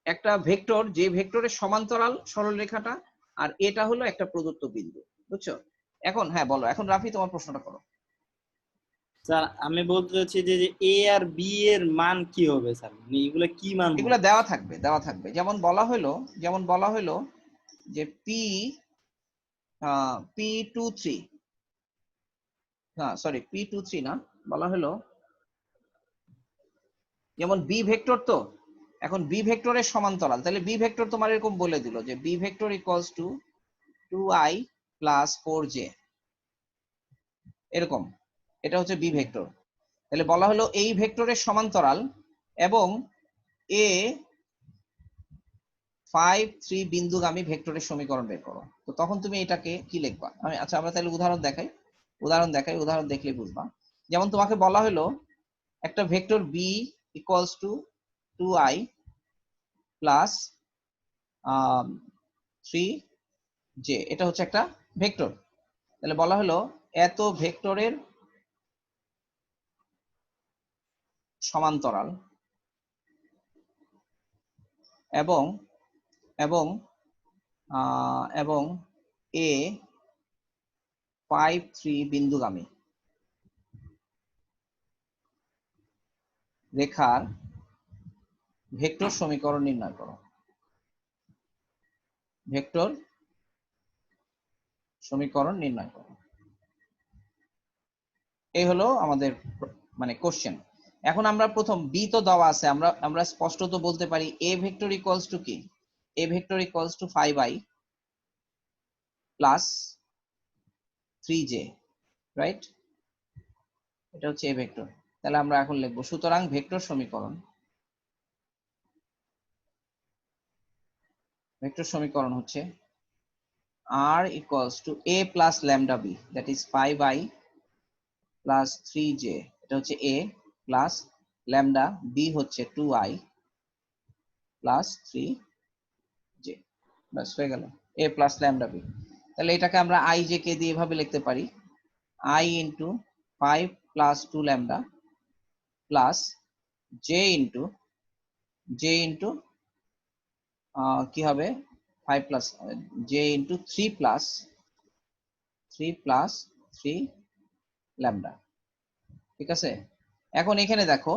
একটা ভেক্টর, যে ভেক্টরের সমান্তরাল সরল রেখাটা, আর এটা হলো একটা প্রদত্ত বিন্দু। বুঝছো? এখন হ্যাঁ বলো, এখন রাফি তোমার প্রশ্নটা করো। স্যার আমি বলতে চাচ্ছি যে এ আর বি এর মান কি হবে স্যার, মানে এগুলা কি মান হবে? এগুলা দেওয়া থাকবে যেমন বলা হলো যে P23, না সরি P23 না, বলা হলো যেমন বি ভেক্টর, তো এখন বি ভেক্টরের সমান্তরাল, তাহলে বি ভেক্টর তোমার এরকম বলে দিল যে b vector equals to 2i plus 4j, এরকম। এটা হচ্ছে বি ভেক্টর। তাহলে বলা হলো এই ভেক্টরের সমান্তরাল এবং এ 5, 3 বিন্দুগামী ভেক্টরের সমীকরণ বের করো। তো তখন তুমি এটাকে কি লিখবা? আচ্ছা আমরা তাহলে উদাহরণ দেখাই, উদাহরণ দেখলে বুঝবা। যেমন তোমাকে বলা হলো একটা vector b equals to 2i plus 3j, এটা হচ্ছে একটা ভেক্টর। তাহলে বলা হলো এত ভেক্টরের সমান্তরাল এবং এবং এবং এ 5, 3 বিন্দুগামী রেখার ভেক্টর সমীকরণ নির্ণয় করো। ভেক্টর সমীকরণ নির্ণয় করো। এই হলো আমাদের মানে কোশ্চেন। এখন আমরা প্রথম বি তো দেওয়া আছে, আমরা স্পষ্টত বলতে পারি এ ভেক্টর ইকুয়ালস টু কি, এ vector equals two 5i plus 3j, right? এটা হচ্ছে এ ভেক্টর। তাহলে আমরা এখন লিখবো, সুতরাং ভেক্টর সমীকরণ হচ্ছে r equals to a plus lambda b, that is 5i plus 3j, এটা হচ্ছে a plus lambda, b হচ্ছে 2i plus 3j, বাস হয়ে গেল a plus lambda b। তাহলে এটাকে আমরা i j কে দিয়ে এভাবে লিখতে পারি, i into 5 plus 2 lambda plus j into কি হবে 5 plus j into 3 plus 3 lambda, ঠিক আছে? এখন এখানে দেখো,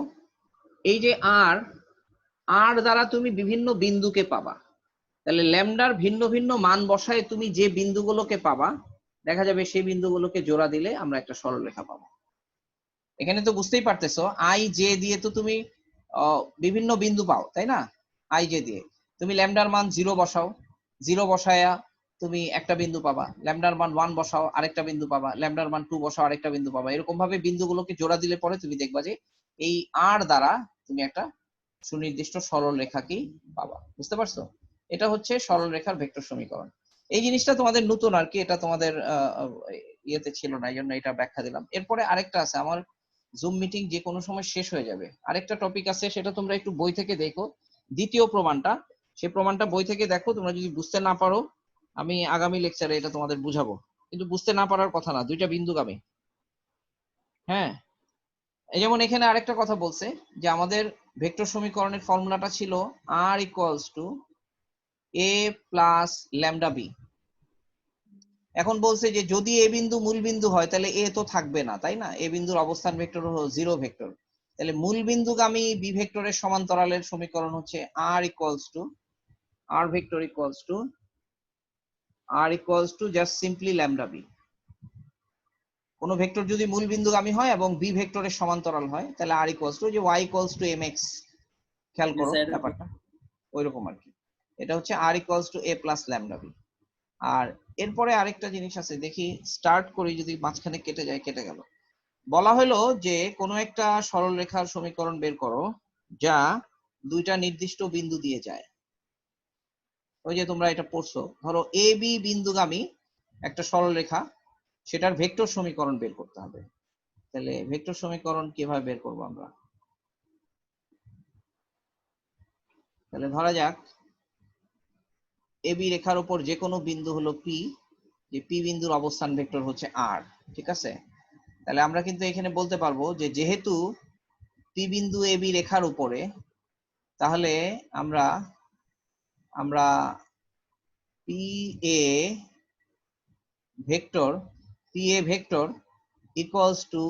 এই যে r দ্বারা তুমি বিভিন্ন বিন্দুকে পাবা, তাহলে ল্যামডার ভিন্ন ভিন্ন মান বসায় তুমি যে বিন্দুগুলোকে পাবা, দেখা যাবে সেই বিন্দুগুলোকে জোড়া দিলে আমরা একটা সরলরেখা পাবো। এখানে তো বুঝতেই পারতেছো, i j দিয়ে তো তুমি বিভিন্ন বিন্দু পাও, তাই না? i j দিয়ে তুমি ল্যামডার মান 0 বসাও, 0 বসায়া তুমি একটা বিন্দু পাবা, ল্যামডার মান 1 বসাও আরেকটা বিন্দু পাবা, ল্যামডার মান 2 বসাও আরেকটা বিন্দু পাবা। এরকম ভাবে বিন্দুগুলোকে জোড়া দিলে পরে তুমি দেখবা যে এই r দ্বারা তুমি একটা সুনির্দিষ্ট সরল রেখাকেই পাবা। বুঝতে পারছো? এটা হচ্ছে সরল রেখার ভেক্টর সমীকরণ। এই জিনিসটা তোমাদের নতুন আর কি, এটা তোমাদের ইয়েতে ছিল না, এই জন্য এটা ব্যাখ্যা দিলাম। এরপরে আরেকটা আছে, আমার জুম মিটিং যে কোনো সময় শেষ হয়ে যাবে, আরেকটা টপিক আছে, সেটা তোমরা একটু বই থেকে দেখো, দ্বিতীয় প্রমাণটা, সেই প্রমাণটা বই থেকে দেখো। তোমরা যদি বুঝতে না পারো, আমি আগামী লেকচারে এটা তোমাদের বুঝাবো, কিন্তু বুঝতে না পারার কথা না, দুইটা বিন্দুগামী। হ্যাঁ, এই যেমন এখানে আরেকটা কথা বলছে যে আমাদের ভেক্টর সমীকরণের ফর্মুলাটা ছিল r equals to a plus lambda b। এখন বলছে যে যদি এ বিন্দু মূল বিন্দু হয় তাহলে এ তো থাকবে না, তাই না? এ বিন্দুর অবস্থান ভেক্টর হলো 0 ভেক্টর, তাহলে মূল বিন্দুগামী বি ভেক্টরের সমান্তরালের সমীকরণ হচ্ছে r equals to just simply lambda b। কোন ভেক্টর যদি মূল বিন্দুগামী হয় এবং বি ভেক্টরের সমান্তরাল হয়, তাহলে r equals to যে y equals to mx, খেয়াল করো ব্যাপারটা ওইরকম আর কি। এটা হচ্ছে r equals to a plus lambda b। আর এরপরে আরেকটা জিনিস আছে, দেখি স্টার্ট করি, যদি মাঝখানে কেটে যায় কেটে গেল। বলা হলো যে কোনো একটা সরল রেখার সমীকরণ বের করো যা দুইটা নির্দিষ্ট বিন্দু দিয়ে যায়। ওই যে তোমরা এটা পড়ছো, ধরো এ বি বিন্দুগামী একটা সরল রেখা, সেটার ভেক্টর সমীকরণ বের করতে হবে। তাহলে ভেক্টর সমীকরণ কিভাবে বের করবো আমরা? তাহলে ধরা যাক এবি রেখার উপর যে কোনো বিন্দু হলো পি, যে পি বিন্দুর অবস্থান ভেক্টর হচ্ছে আর, ঠিক আছে? তাহলে আমরা কিন্তু এখানে বলতে পারবো যে যেহেতু পি বিন্দু এবি রেখার উপরে, তাহলে আমরা P A vector equals to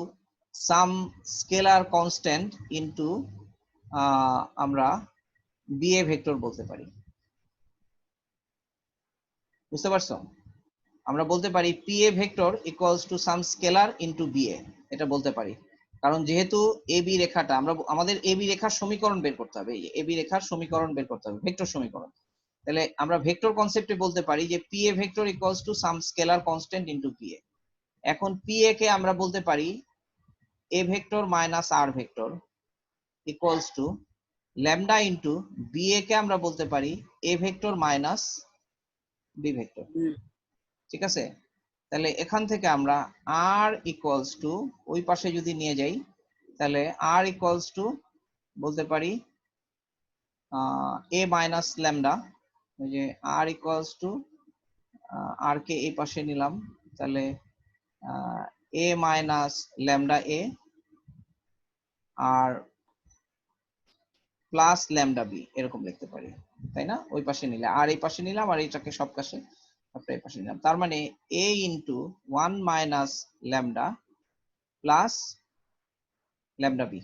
some scalar constant into আমরা বি এ ভেক্টর বলতে পারি। বুঝতে পারছো? আমরা বলতে পারি P A vector equals to some scalar into B A, এটা বলতে পারি। কারণ যেহেতু এ বি রেখাটা, আমাদের এ বি রেখার সমীকরণ বের করতে হবে, এ বি রেখার সমীকরণ বের করতে হবে, ভেক্টর সমীকরণ। তাহলে আমরা ভেক্টর কনসেপ্টে বলতে পারি যে P A vector equals to some scalar constant into P A. এখন পি এ কে আমরা বলতে পারি A vector minus R vector equals to lambda into B A কে আমরা বলতে পারি A vector minus B vector, ঠিক আছে? তাহলে এখান থেকে আমরা r ইকুয়ালস টু ওই পাশে যদি নিয়ে যাই, তাহলে r ইকুয়ালস টু বলতে পারি a মাইনাস ল্যামডা, ওই যে r ইকুয়ালস টু r কে এই পাশে নিলাম, তাহলে a মাইনাস ল্যামডা a আর প্লাস ল্যামডা b, এরকম লিখতে পারি, তাই না? ওই পাশে নিলে, আর এই পাশে নিলাম, আর এইটাকে সব পাশে এই পাশে নিলাম, তার মানে a into 1 minus lambda plus lambda b.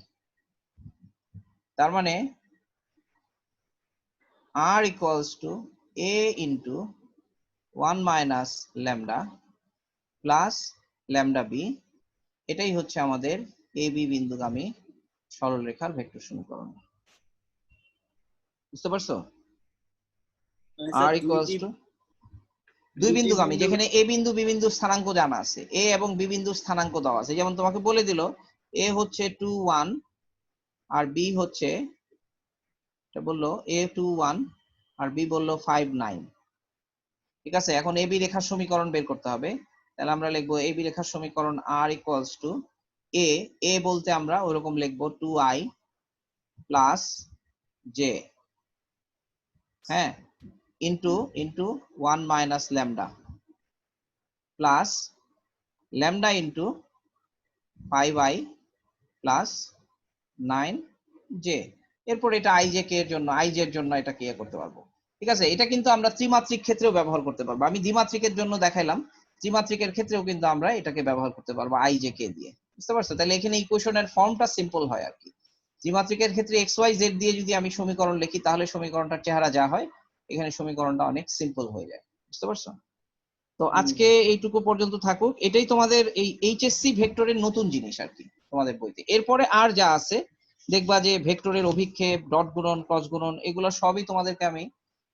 তার মানে r equals to a into 1 minus lambda plus lambda B, এটাই হচ্ছে আমাদের এ বি বিন্দুগামী সরলরেখার ভেক্টর সমীকরণ। বুঝতে পারছো? আর ইকুয়ালস টু দুই বিন্দুগামী, যেখানে এ বিন্দু বি বিন্দু স্থানাঙ্ক জানা আছে, এ এবং বি বিন্দুর স্থানাঙ্ক দেওয়া আছে। যেমন তোমাকে বলে দিল এ হচ্ছে 2 1 আর বি হচ্ছে, এটা বললো এ 2 1 আর বি বললো 5 9। ঠিক আছে, এখন এ বি রেখার সমীকরণ বের করতে হবে। তাহলে আমরা লিখবো এ বি রেখার সমীকরণ আর ইকুয়ালস টু এ বলতে আমরা ওইরকম লিখবো 2i প্লাস জে, হ্যাঁ, into 1 minus lambda plus lambda into 5i plus 9j। এরপর এটা আইজে কে এর জন্য, আইজে এর জন্য এটা কে করতে পারবো। ঠিক আছে, এটা কিন্তু আমরা ত্রিমাত্রিক ক্ষেত্রেও ব্যবহার করতে পারবো। আমি দ্বিমাত্রিকের জন্য দেখাইলাম, ত্রিমাত্রিকের ক্ষেত্রেও কিন্তু আমরা এটাকে ব্যবহার করতে পারবো আইজে কে দিয়ে। বুঝতে পারছো? তাহলে এখানে ইকুয়েশনের ফর্মটা সিম্পল হয় আর কি। ত্রিমাত্রিকের ক্ষেত্রে এক্স ওয়াই জেড দিয়ে যদি আমি সমীকরণ লিখি তাহলে সমীকরণটার চেহারা যা হয়, এখানে সমীকরণটা অনেক সিম্পল হয়ে যায়। বুঝতে পারছো? তো আজকে এইটুকু পর্যন্ত থাকুক। এটাই তোমাদের এই এইচএসসি ভেক্টরের নতুন জিনিস আর কি তোমাদের বইতে। এরপরে আর যা আছে দেখবা যে ভেক্টরের অভিক্ষেপ, ডট গুণন, ক্রস গুণন, এগুলো সবই তোমাদেরকে আমি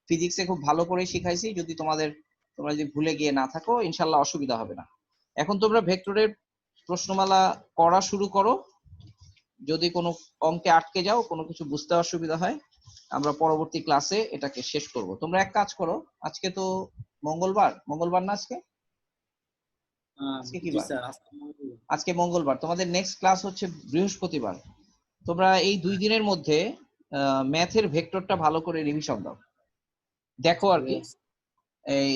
ফিজিক্সে খুব ভালো করে শিখাইছি। যদি তোমরা যদি ভুলে গিয়ে না থাকো, ইনশাল্লাহ অসুবিধা হবে না। এখন তোমরা ভেক্টরের প্রশ্নমালা করা শুরু করো। যদি কোনো অঙ্কে আটকে যাও, কোনো কিছু বুঝতে অসুবিধা হয়, আমরা পরবর্তী ক্লাসে এটাকে শেষ করব। তোমরা এক কাজ করো, আজকে তো মঙ্গলবার না আজকে? আজকে কি বার? আজকে মঙ্গলবার। তোমাদের নেক্সট ক্লাস হচ্ছে বৃহস্পতিবার। তোমরা এই 2 দিনের মধ্যে ম্যাথের ভেক্টরটা ভালো করে রিভিশন দাও, দেখো আর কি। এই